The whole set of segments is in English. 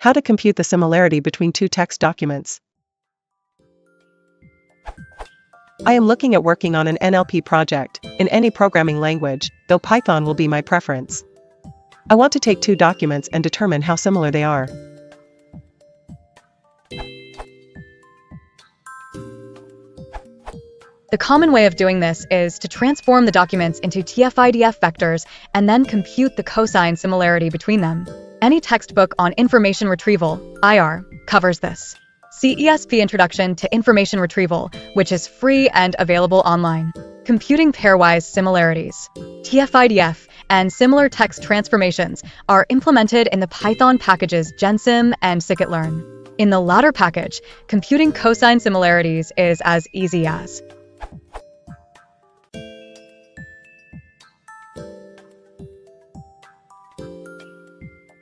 How to compute the similarity between two text documents. I am looking at working on an NLP project, in any programming language, though Python will be my preference. I want to take two documents and determine how similar they are. The common way of doing this is to transform the documents into TF-IDF vectors and then compute the cosine similarity between them. Any textbook on information retrieval, IR, covers this. See ESP Introduction to Information Retrieval, which is free and available online. Computing pairwise similarities, TF-IDF, and similar text transformations are implemented in the Python packages gensim and scikit-learn. In the latter package, computing cosine similarities is as easy as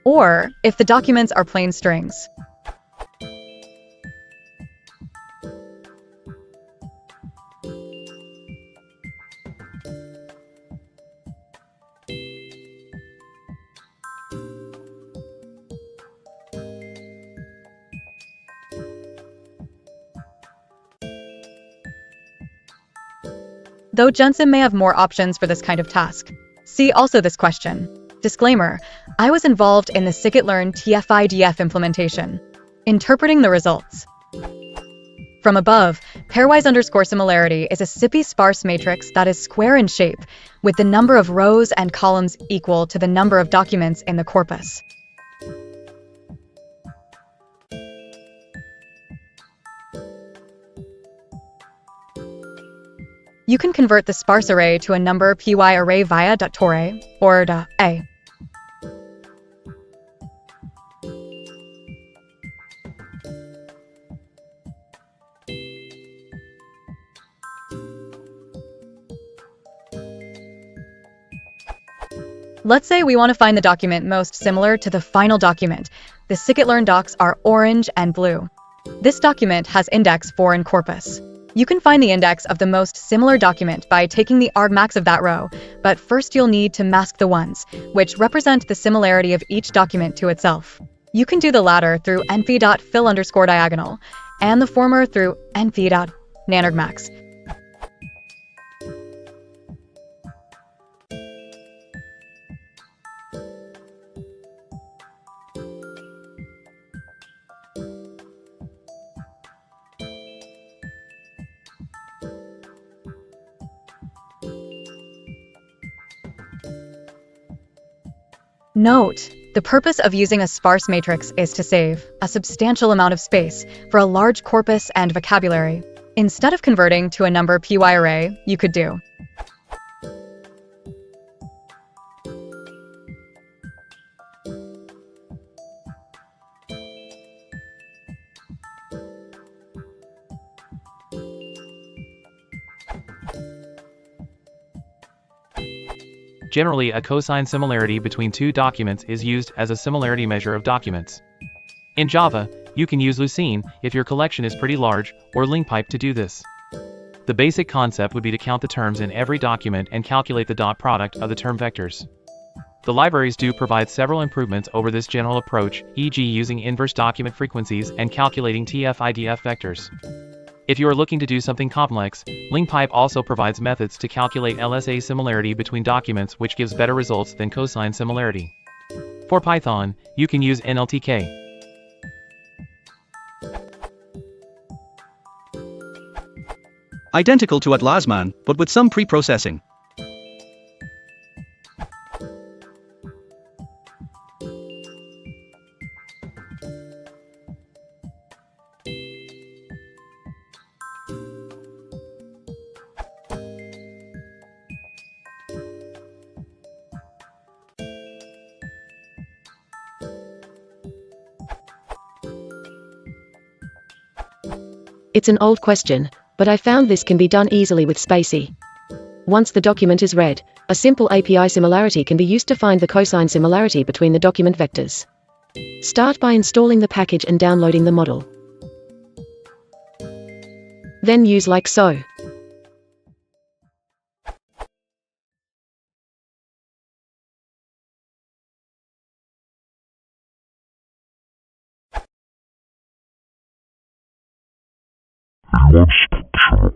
or if the documents are plain strings. Though gensim may have more options for this kind of task. See also this question. Disclaimer, I was involved in the scikit-learn TF-IDF implementation. Interpreting the results. From above, pairwise similarity is a SIPI sparse matrix that is square in shape, with the number of rows and columns equal to the number of documents in the corpus. You can convert the sparse array to a number py array via .torray or .a. Let's say we want to find the document most similar to the final document. The scikit-learn docs are orange and blue. This document has index 4 in corpus. You can find the index of the most similar document by taking the argmax of that row, but first you'll need to mask the ones, which represent the similarity of each document to itself. You can do the latter through np.fill_diagonal, and the former through np.nanargmax. Note, the purpose of using a sparse matrix is to save a substantial amount of space for a large corpus and vocabulary. Instead of converting to a number py array, you could do Generally, a cosine similarity between two documents is used as a similarity measure of documents. In Java, you can use Lucene if your collection is pretty large, or LingPipe to do this. The basic concept would be to count the terms in every document and calculate the dot product of the term vectors. The libraries do provide several improvements over this general approach, e.g. using inverse document frequencies and calculating TF-IDF vectors. If you are looking to do something complex, LingPipe also provides methods to calculate LSA similarity between documents, which gives better results than cosine similarity. For Python, you can use NLTK. Identical to Atlasman, but with some pre-processing. It's an old question, but I found this can be done easily with spaCy. Once the document is read, a simple API similarity can be used to find the cosine similarity between the document vectors. Start by installing the package and downloading the model. Then use like so. Elon structural